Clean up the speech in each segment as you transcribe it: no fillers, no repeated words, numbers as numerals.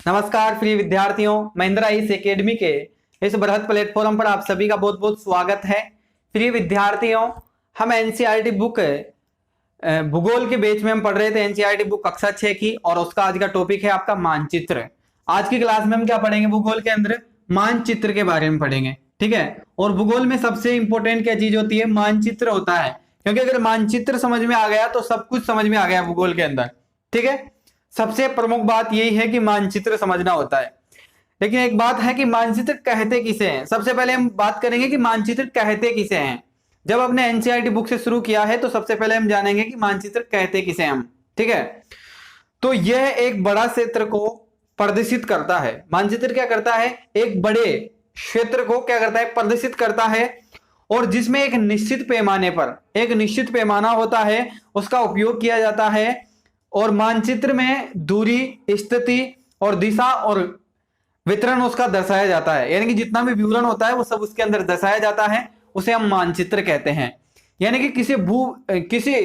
नमस्कार प्रिय विद्यार्थियों, महिंद्रा इस एकेडमी के इस बृहद प्लेटफॉर्म पर आप सभी का बहुत बहुत स्वागत है। प्रिय विद्यार्थियों, हम एनसीईआरटी बुक भूगोल के बैच में हम पढ़ रहे थे एनसीईआरटी बुक कक्षा 6 की, और उसका आज का टॉपिक है आपका मानचित्र। आज की क्लास में हम क्या पढ़ेंगे? भूगोल के अंदर मानचित्र के बारे में पढ़ेंगे, ठीक है। और भूगोल में सबसे इंपॉर्टेंट क्या चीज होती है? मानचित्र होता है, क्योंकि अगर मानचित्र समझ में आ गया तो सब कुछ समझ में आ गया भूगोल के अंदर, ठीक है। सबसे प्रमुख बात यही है कि मानचित्र समझना होता है। लेकिन एक बात है कि मानचित्र कहते किसे हैं। सबसे पहले हम बात करेंगे कि मानचित्र कहते किसे हैं। जब हमने एनसीईआरटी बुक से शुरू किया है तो सबसे पहले हम जानेंगे कि मानचित्र कहते किसे हैं हम, ठीक है। तो यह एक बड़ा क्षेत्र को प्रदर्शित करता है। मानचित्र क्या करता है? एक बड़े क्षेत्र को क्या करता है? प्रदर्शित करता है, और जिसमें एक निश्चित पैमाने पर एक निश्चित पैमाना होता है, उसका उपयोग किया जाता है। और मानचित्र में दूरी, स्थिति और दिशा और वितरण उसका दर्शाया जाता है, यानी कि जितना भी विवरण होता है वो सब उसके अंदर दर्शाया जाता है, उसे हम मानचित्र कहते हैं। यानी कि किसी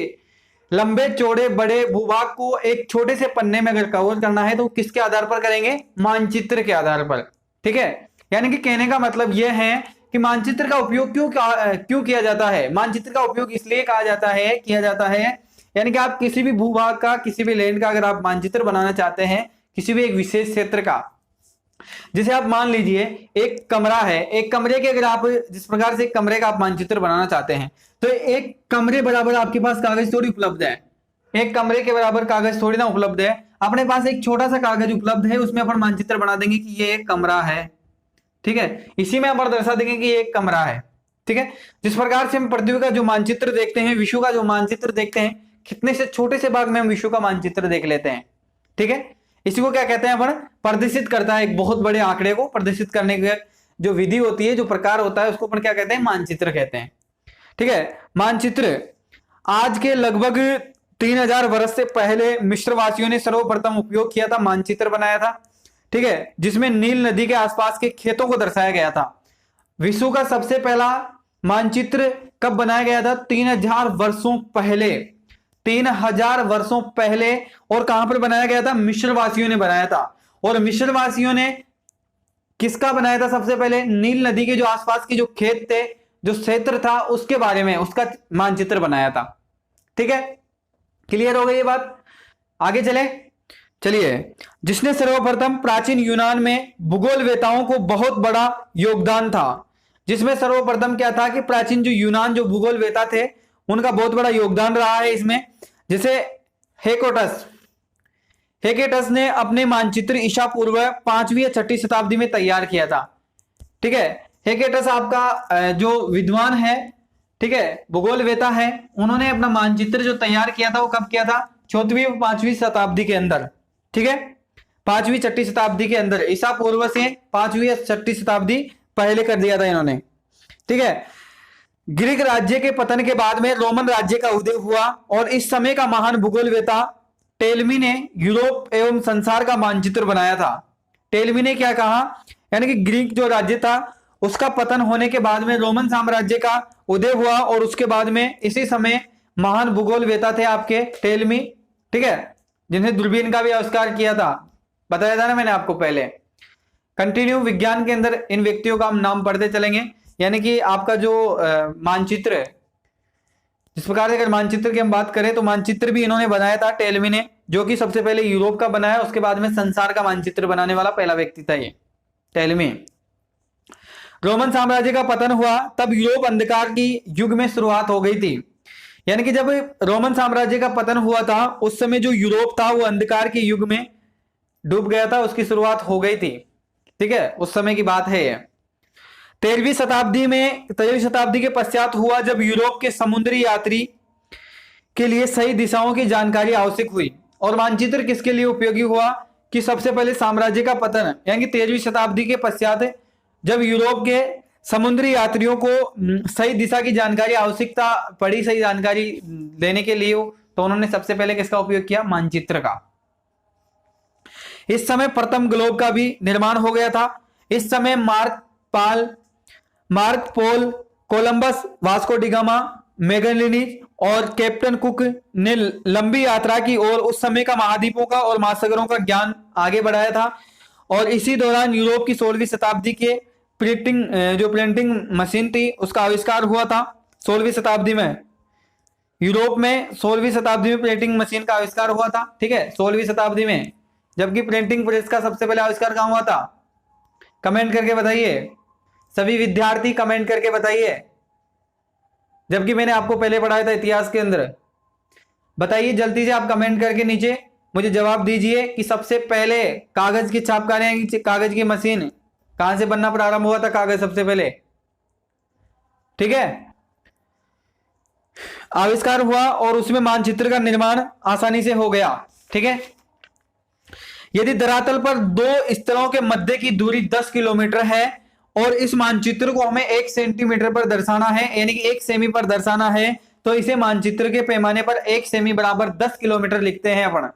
लंबे चौड़े बड़े भूभाग को एक छोटे से पन्ने में अगर कवर करना है तो किसके आधार पर करेंगे? मानचित्र के आधार पर, ठीक है। यानी कि कहने का मतलब यह है कि मानचित्र का उपयोग क्यों किया जाता है? मानचित्र का उपयोग इसलिए किया जाता है, यानी कि आप किसी भी भूभाग का, किसी भी लैंड का अगर आप मानचित्र बनाना चाहते हैं, किसी भी एक विशेष क्षेत्र का, जिसे आप मान लीजिए एक कमरा है, एक कमरे के अगर आप जिस प्रकार से एक कमरे का आप मानचित्र बनाना चाहते हैं, तो एक कमरे बराबर आपके पास कागज थोड़ी उपलब्ध है। एक कमरे के बराबर कागज थोड़ी ना उपलब्ध है। अपने पास एक छोटा सा कागज उपलब्ध है, उसमें अपन मानचित्र बना देंगे कि ये एक कमरा है, ठीक है। इसी में अपन दर्शा देंगे कि ये एक कमरा है, ठीक है। जिस प्रकार से हम पृथ्वी का जो मानचित्र देखते हैं, विश्व का जो मानचित्र देखते हैं, कितने से छोटे से भाग में हम विश्व का मानचित्र देख लेते हैं, ठीक है। इसी को क्या कहते हैं अपन? प्रदर्शित करता है। एक बहुत बड़े आंकड़े को प्रदर्शित करने की जो विधि होती है, जो प्रकार होता है, उसको अपन क्या कहते हैं? मानचित्र कहते हैं, ठीक है। मानचित्र आज के लगभग 3000 वर्ष से पहले मिस्रवासियों ने सर्वप्रथम उपयोग किया था, मानचित्र बनाया था, ठीक है, जिसमें नील नदी के आसपास के खेतों को दर्शाया गया था। विश्व का सबसे पहला मानचित्र कब बनाया गया था? 3000 वर्षों पहले। 3000 वर्षों पहले। और कहां पर बनाया गया था? मिस्रवासियों ने बनाया था। और मिस्रवासियों ने किसका बनाया था? सबसे पहले नील नदी के जो आसपास के जो खेत थे, जो क्षेत्र था, उसके बारे में उसका मानचित्र बनाया था, ठीक है। क्लियर हो गई ये बात? आगे चलिए। जिसने सर्वप्रथम प्राचीन यूनान में भूगोलवेताओं को बहुत बड़ा योगदान था। जिसमें सर्वप्रथम क्या था कि प्राचीन जो यूनान जो भूगोलवेता थे, उनका बहुत बड़ा योगदान रहा है इसमें। जैसे हेकेटस ने अपने मानचित्र ईसा पूर्व 5वीं या 6वीं शताब्दी में तैयार किया था, ठीक है। हेकेटस आपका जो विद्वान है, ठीक है, भूगोलवेता है, उन्होंने अपना मानचित्र जो तैयार किया था वो कब किया था? 4वीं और 5वीं शताब्दी के अंदर, ठीक है। 5वीं 6वीं शताब्दी के अंदर, ईसा पूर्व से 5वीं या 6वीं शताब्दी पहले कर दिया था इन्होंने, ठीक है। ग्रीक राज्य के पतन के बाद में रोमन राज्य का उदय हुआ, और इस समय का महान भूगोलवेता टेलमी ने यूरोप एवं संसार का मानचित्र बनाया था। टेलमी ने क्या कहा? यानी कि ग्रीक जो राज्य था उसका पतन होने के बाद में रोमन साम्राज्य का उदय हुआ, और उसके बाद में इसी समय महान भूगोलवेता थे आपके टेलमी, ठीक है, जिन्हें दूरबीन का भी आविष्कार किया था। बताया था ना मैंने आपको पहले। कंटिन्यू विज्ञान के अंदर इन व्यक्तियों का हम नाम पढ़ते चलेंगे। यानी कि आपका जो मानचित्र, जिस प्रकार से अगर मानचित्र की हम बात करें तो मानचित्र भी इन्होंने बनाया था, टेलमी ने, जो कि सबसे पहले यूरोप का बनाया, उसके बाद में संसार का मानचित्र बनाने वाला पहला व्यक्ति था ये टेलमी। रोमन साम्राज्य का पतन हुआ तब यूरोप अंधकार की युग में शुरुआत हो गई थी। यानी कि जब रोमन साम्राज्य का पतन हुआ था, उस समय जो यूरोप था वो अंधकार के युग में डूब गया था, उसकी शुरुआत हो गई थी, ठीक है, उस समय की बात है ये। 13वीं शताब्दी के पश्चात हुआ, जब यूरोप के समुद्री यात्री के लिए सही दिशाओं की जानकारी आवश्यक हुई। और मानचित्र किसके लिए उपयोगी हुआ? कि सबसे पहले साम्राज्य का पतन, यानी 13वीं शताब्दी के पश्चात जब यूरोप के समुद्री यात्रियों को सही दिशा की जानकारी आवश्यकता पड़ी, सही जानकारी देने के लिए, तो उन्होंने सबसे पहले किसका उपयोग किया? मानचित्र का। इस समय प्रथम ग्लोब का भी निर्माण हो गया था। इस समय मार्क पोल, कोलंबस, वास्को डिगामा, मैगेलिनिस और कैप्टन कुक ने लंबी यात्रा की और उस समय का महाद्वीपों का और महासागरों का ज्ञान आगे बढ़ाया था। और इसी दौरान यूरोप की 16वीं शताब्दी के प्रिंटिंग मशीन थी उसका आविष्कार हुआ था। 16वीं शताब्दी में यूरोप में 16वीं शताब्दी में प्रिंटिंग मशीन का आविष्कार हुआ था। ठीक है, 16वीं शताब्दी में, जबकि प्रिंटिंग प्रेस का सबसे पहले आविष्कार कहां हुआ था? कमेंट करके बताइए, सभी विद्यार्थी कमेंट करके बताइए, जबकि मैंने आपको पहले पढ़ाया था इतिहास के अंदर। बताइए जल्दी से, आप कमेंट करके नीचे मुझे जवाब दीजिए कि सबसे पहले कागज की छापखाने, कागज की मशीन कहां से बनना प्रारंभ हुआ था? कागज सबसे पहले, ठीक है, आविष्कार हुआ और उसमें मानचित्र का निर्माण आसानी से हो गया। ठीक है, यदि धरातल पर दो स्तरों के मध्य की दूरी 10 किलोमीटर है और इस मानचित्र को हमें 1 सेंटीमीटर पर दर्शाना है, यानी कि 1 सेमी पर दर्शाना है, तो इसे मानचित्र के पैमाने पर 1 सेमी बराबर 10 किलोमीटर लिखते हैं अपन।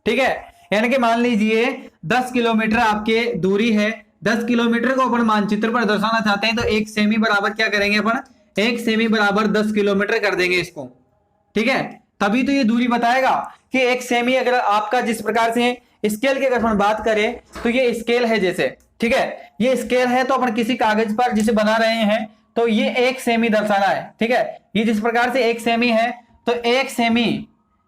ठीक है, यानी कि मान लीजिए 10 किलोमीटर आपके दूरी है, 10 किलोमीटर को अपन मानचित्र पर दर्शाना चाहते हैं, तो 1 सेमी बराबर क्या करेंगे अपन? 1 सेमी बराबर 10 किलोमीटर कर देंगे इसको। ठीक है, तभी तो ये दूरी बताएगा कि 1 सेमी, अगर आपका जिस प्रकार से स्केल की अगर हम बात करें तो ये स्केल है जैसे, ठीक है, ये स्केल है, तो अपन किसी कागज पर जिसे बना रहे हैं तो ये 1 सेमी दर्शाना है। ठीक है, ये जिस प्रकार से 1 सेमी है, तो 1 सेमी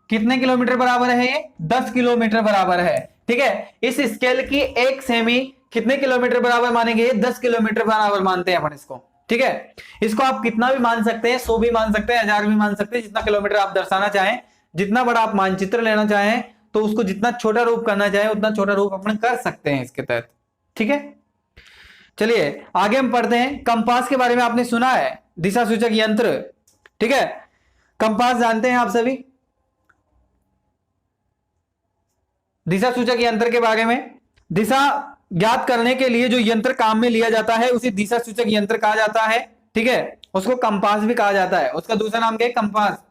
कितने किलोमीटर बराबर है? ये 10 किलोमीटर बराबर है। ठीक है, इस स्केल की 1 सेमी कितने किलोमीटर बराबर मानेंगे? 10 किलोमीटर बराबर मानते हैं अपन इसको। ठीक है, इसको आप कितना भी मान सकते हैं, 100 भी मान सकते हैं, 1000 भी मान सकते हैं, जितना किलोमीटर आप दर्शाना चाहें, जितना बड़ा आप मानचित्र लेना चाहें, तो उसको जितना छोटा रूप करना चाहें उतना छोटा रूप अपन कर सकते हैं इसके तहत। ठीक है, चलिए आगे हम पढ़ते हैं। कंपास के बारे में आपने सुना है, दिशा सूचक यंत्र। ठीक है, कंपास जानते हैं आप सभी, दिशा सूचक यंत्र के बारे में। दिशा ज्ञात करने के लिए जो यंत्र काम में लिया जाता है उसे दिशा सूचक यंत्र कहा जाता है। ठीक है, उसको कंपास भी कहा जाता है। उसका दूसरा नाम क्या है? कंपास।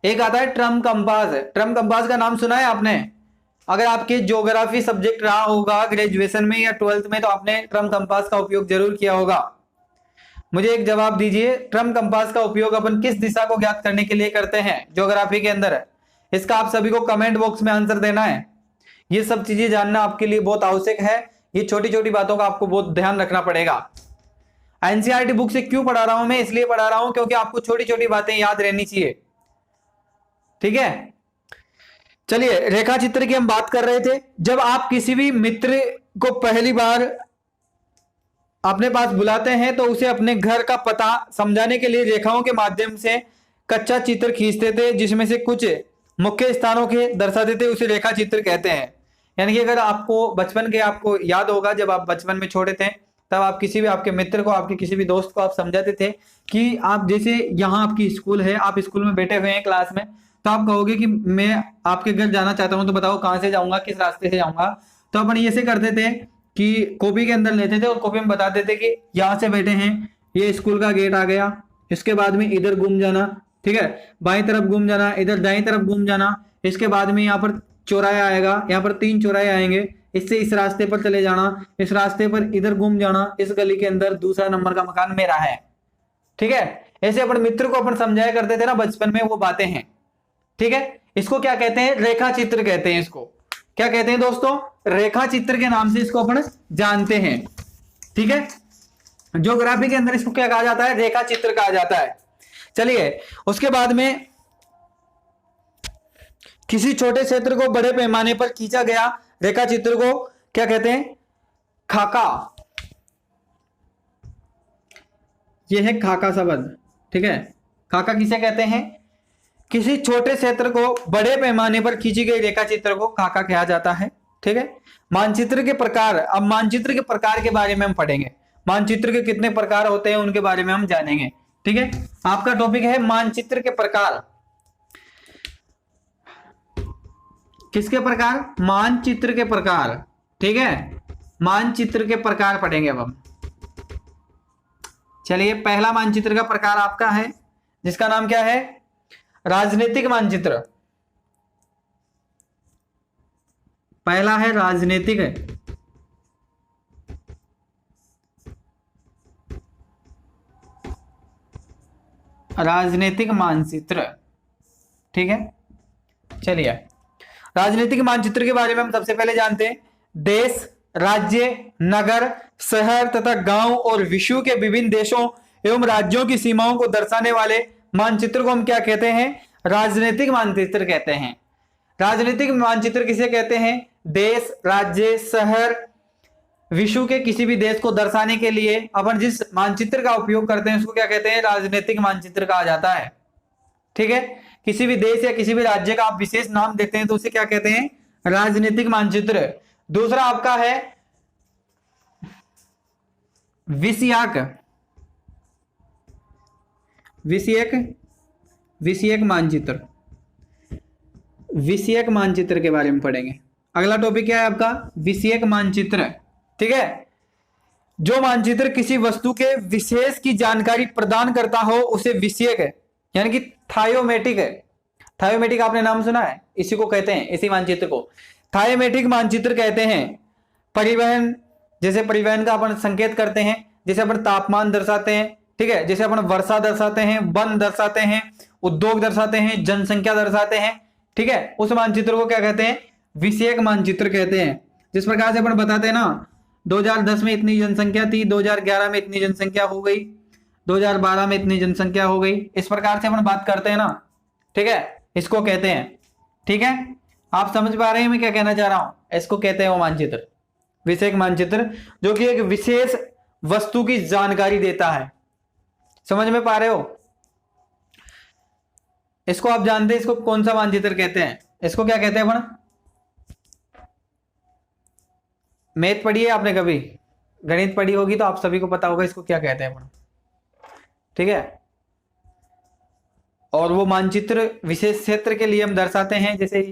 एक आता है ट्रम कंपास। ट्रम कंपास का नाम सुना है आपने? अगर आपके ज्योग्राफी सब्जेक्ट रहा होगा ग्रेजुएशन में या 12th में, तो आपने ट्रम कंपास का उपयोग जरूर किया होगा। मुझे एक जवाब दीजिए, ट्रम कंपास का उपयोग अपन किस दिशा को ज्ञात करने के लिए करते हैं ज्योग्राफी के अंदर? इसका आप सभी को कमेंट बॉक्स में आंसर देना है। ये सब चीजें जानना आपके लिए बहुत आवश्यक है। ये छोटी छोटी बातों का आपको बहुत ध्यान रखना पड़ेगा। एनसीईआरटी बुक से क्यों पढ़ा रहा हूं मैं? इसलिए पढ़ा रहा हूं क्योंकि आपको छोटी छोटी बातें याद रहनी चाहिए। ठीक है, चलिए रेखा चित्र की हम बात कर रहे थे। जब आप किसी भी मित्र को पहली बार अपने पास बुलाते हैं तो उसे अपने घर का पता समझाने के लिए रेखाओं के माध्यम से कच्चा चित्र खींचते थे, जिसमें से कुछ मुख्य स्थानों के दर्शाते थे, उसे रेखा चित्र कहते हैं। यानी कि अगर आपको बचपन के, आपको याद होगा जब आप बचपन में छोटे थे, तब आप किसी भी आपके मित्र को, आपके किसी भी दोस्त को आप समझाते थे कि आप जैसे यहाँ आपकी स्कूल है, आप स्कूल में बैठे हुए हैं क्लास में, तो आप कहोगे कि मैं आपके घर जाना चाहता हूँ, तो बताओ कहाँ से जाऊंगा, किस रास्ते से जाऊंगा। तो अपन ऐसे करते थे कि कॉपी के अंदर लेते थे और कॉपी में बताते थे कि यहाँ से बैठे हैं, ये स्कूल का गेट आ गया, इसके बाद में इधर घूम जाना, ठीक है, बाईं तरफ घूम जाना, इधर दाईं तरफ घूम जाना, इसके बाद में यहाँ पर चौराहा आएगा, यहाँ पर 3 चौराहे आएंगे, इससे इस रास्ते पर चले जाना, इस रास्ते पर इधर घूम जाना, इस गली के अंदर दूसरा नंबर का मकान मेरा है। ठीक है, ऐसे अपन मित्र को अपन समझाया करते थे ना बचपन में, वो बातें हैं। ठीक है, इसको क्या कहते हैं? रेखा चित्र कहते हैं। इसको क्या कहते हैं दोस्तों? रेखा चित्र के नाम से इसको अपन जानते हैं। ठीक है, ज्योग्राफी के अंदर इसको क्या कहा जाता है? रेखा चित्र कहा जाता है। चलिए, उसके बाद में किसी छोटे क्षेत्र को बड़े पैमाने पर खींचा गया रेखा चित्र को क्या कहते हैं? खाका। यह है खाका शब्द। ठीक है, खाका किसे कहते हैं? किसी छोटे क्षेत्र को बड़े पैमाने पर खींची गई रेखा चित्र को खाका कहा जाता है। ठीक है, मानचित्र के प्रकार। अब मानचित्र के प्रकार के बारे में हम पढ़ेंगे। मानचित्र के कितने प्रकार होते हैं उनके बारे में हम जानेंगे। ठीक है, आपका टॉपिक है मानचित्र के प्रकार। किसके प्रकार? मानचित्र के प्रकार। ठीक है, मानचित्र के प्रकार पढ़ेंगे अब हम। चलिए, पहला मानचित्र का प्रकार आपका है जिसका नाम क्या है? राजनीतिक मानचित्र। पहला है राजनीतिक मानचित्र। ठीक है, चलिए राजनीतिक मानचित्र के बारे में हम सबसे पहले जानते हैं। देश, राज्य, नगर, शहर तथा गांव और विश्व के विभिन्न देशों एवं राज्यों की सीमाओं को दर्शाने वाले मानचित्र को हम क्या कहते हैं? राजनीतिक मानचित्र कहते हैं। राजनीतिक मानचित्र किसे कहते हैं? देश, राज्य, शहर, विश्व के किसी भी देश को दर्शाने के लिए अपन जिस मानचित्र का उपयोग करते हैं उसको क्या कहते हैं? राजनीतिक मानचित्र कहा जाता है। ठीक है, किसी भी देश या किसी भी राज्य का आप विशेष नाम देते हैं तो उसे क्या कहते हैं? राजनीतिक मानचित्र। दूसरा आपका है विषयक मानचित्र। विषयक मानचित्र के बारे में पढ़ेंगे। अगला टॉपिक क्या है आपका? विषयक मानचित्र। ठीक है, जो मानचित्र किसी वस्तु के विशेष की जानकारी प्रदान करता हो उसे विषयक है, यानी कि थायोमेटिक है। थायोमेटिक आपने नाम सुना है? इसी को कहते हैं, इसी मानचित्र को थायोमेटिक मानचित्र कहते हैं। परिवहन, जैसे परिवहन का अपन संकेत करते हैं, जैसे अपन तापमान दर्शाते हैं, ठीक है, जैसे अपन वर्षा दर्शाते हैं, वन दर्शाते हैं, उद्योग दर्शाते हैं, जनसंख्या दर्शाते हैं, ठीक है, उस मानचित्र को क्या कहते हैं? विषयक मानचित्र कहते हैं। जिस प्रकार से अपन बताते हैं ना 2010 में इतनी जनसंख्या थी, 2011 में इतनी जनसंख्या हो गई, 2012 में इतनी जनसंख्या हो गई, इस प्रकार से अपन बात करते हैं ना, ठीक है, इसको कहते हैं। ठीक है, आप समझ पा रहे हैं मैं क्या कहना चाह रहा हूं? इसको कहते हैं वो मानचित्र, विषयक मानचित्र, जो कि एक विशेष वस्तु की जानकारी देता है। समझ में पा रहे हो? इसको आप जानते हैं इसको कौन सा मानचित्र कहते हैं? इसको क्या कहते हैं अपन? मैथ पढ़ी है आपने कभी? गणित पढ़ी होगी तो आप सभी को पता होगा इसको क्या कहते हैं अपन। ठीक है, और वो मानचित्र विशेष क्षेत्र के लिए हम दर्शाते हैं। जैसे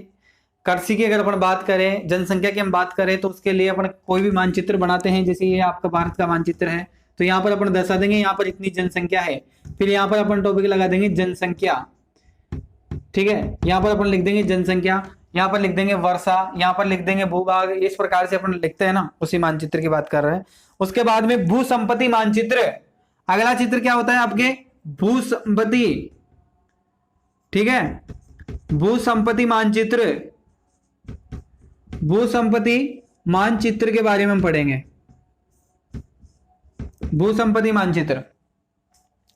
कृषि की अगर अपन बात करें, जनसंख्या की हम बात करें तो उसके लिए अपन कोई भी मानचित्र बनाते हैं। जैसे ये आपका भारत का मानचित्र है तो यहाँ पर अपन दर्शा देंगे यहाँ पर इतनी जनसंख्या है, फिर यहाँ पर अपन टॉपिक लगा देंगे जनसंख्या। ठीक है, यहाँ पर अपन लिख देंगे जनसंख्या, यहाँ पर लिख देंगे वर्षा, यहाँ पर लिख देंगे भूभाग। इस प्रकार से अपन लिखते हैं ना, उसी मानचित्र की बात कर रहे हैं। उसके बाद में भू संपत्ति मानचित्र। अगला चित्र क्या होता है आपके? भू संपत्ति। ठीक है, भू संपत्ति मानचित्र। भू संपत्ति मानचित्र के बारे में हम पढ़ेंगे। भू संपत्ति मानचित्र,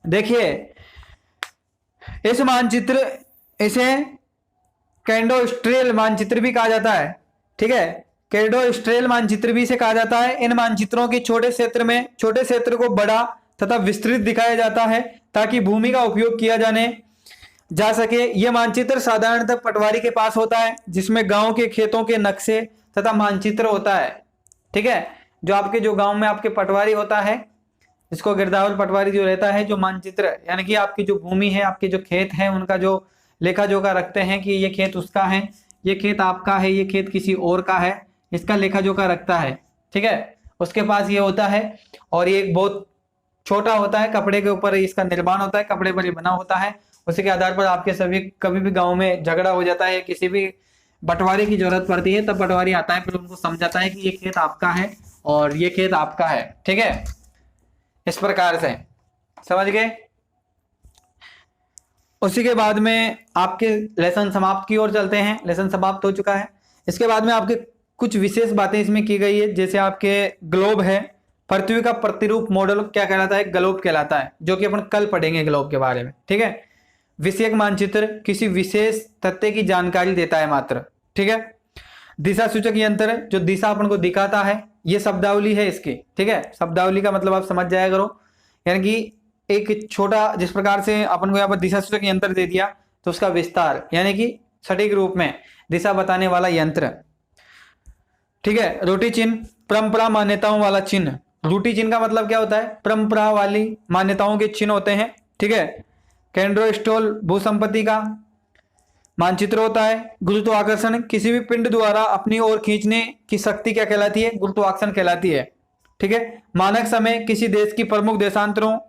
देखिए इस मानचित्र, इसे कैडस्ट्रियल मानचित्र भी कहा जाता है। ठीक है, कैडस्ट्रियल मानचित्र भी इसे कहा जाता है। इन मानचित्रों की छोटे क्षेत्र को बड़ा तथा विस्तृत दिखाया जाता है ताकि भूमि का उपयोग किया जा सके। यह मानचित्र साधारणतः पटवारी के पास होता है, जिसमें गांव के खेतों के नक्शे तथा मानचित्र होता है। ठीक है, जो गांव में आपके पटवारी होता है, जिसको गिरदावर पटवारी जो रहता है, जो मानचित्र यानी कि आपकी जो भूमि है, आपके जो खेत है, उनका जो लेखा जोखा रखते हैं कि ये खेत उसका है, ये खेत आपका है, ये खेत किसी और का है, इसका लेखा जोखा रखता है। ठीक है, उसके पास ये होता है और ये एक बहुत छोटा होता है, कपड़े के ऊपर इसका निर्माण होता है, कपड़े पर ये बना होता है। उसी के आधार पर आपके सभी कभी भी गांव में झगड़ा हो जाता है, किसी भी बंटवारे की जरूरत पड़ती है, तब पटवारी आता है, फिर उनको समझाता है कि ये खेत आपका है और ये खेत आपका है। ठीक है, इस प्रकार से समझ गए। उसी के बाद में आपके लेसन समाप्त की ओर चलते हैं। लेसन समाप्त हो चुका है। इसके बाद में आपके कुछ विशेष बातें इसमें की गई है। जैसे आपके ग्लोब है, पृथ्वी का प्रतिरूप मॉडल क्या कहलाता है? ग्लोब कहलाता है, जो कि अपन कल पढ़ेंगे ग्लोब के बारे में। ठीक है, विषयक मानचित्र किसी विशेष तथ्य की जानकारी देता है मात्र। ठीक है, दिशा सूचक यंत्र जो दिशा अपन को दिखाता है, ये शब्दावली है इसकी। ठीक है, शब्दावली का मतलब आप समझ जाया करो, यानी कि एक छोटा, जिस प्रकार से अपन को यहाँ पर दिशा सूचक यंत्र दे दिया तो उसका विस्तार, यानी कि सटीक रूप में दिशा बताने वाला यंत्र। ठीक है, रूटि चिन्ह परंपरा मान्यताओं वाला चिन्ह। रूटि चिन्ह का मतलब क्या होता है? परंपरा वाली मान्यताओं के चिन्ह होते हैं। ठीक है, कैड्रोस्टोल भूसंपत्ति का मानचित्र होता है। गुरुत्वाकर्षण किसी भी पिंड द्वारा अपनी ओर खींचने की शक्ति क्या कहलाती है? गुरुत्वाकर्षण कहलाती है। ठीक है, मानक समय किसी देश की प्रमुख देशांतरों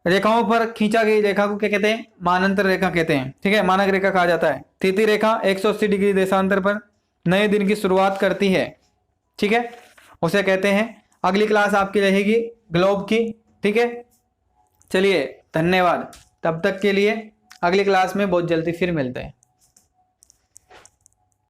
रेखाओं पर खींचा गई रेखा को क्या कहते हैं? मानांतर रेखा कहते हैं। ठीक है, मानक रेखा कहा जाता है। तिथि रेखा 180 डिग्री देशांतर पर नए दिन की शुरुआत करती है। ठीक है, उसे कहते हैं। अगली क्लास आपकी रहेगी ग्लोब की। ठीक है, चलिए धन्यवाद। तब तक के लिए अगली क्लास में बहुत जल्दी फिर मिलते हैं।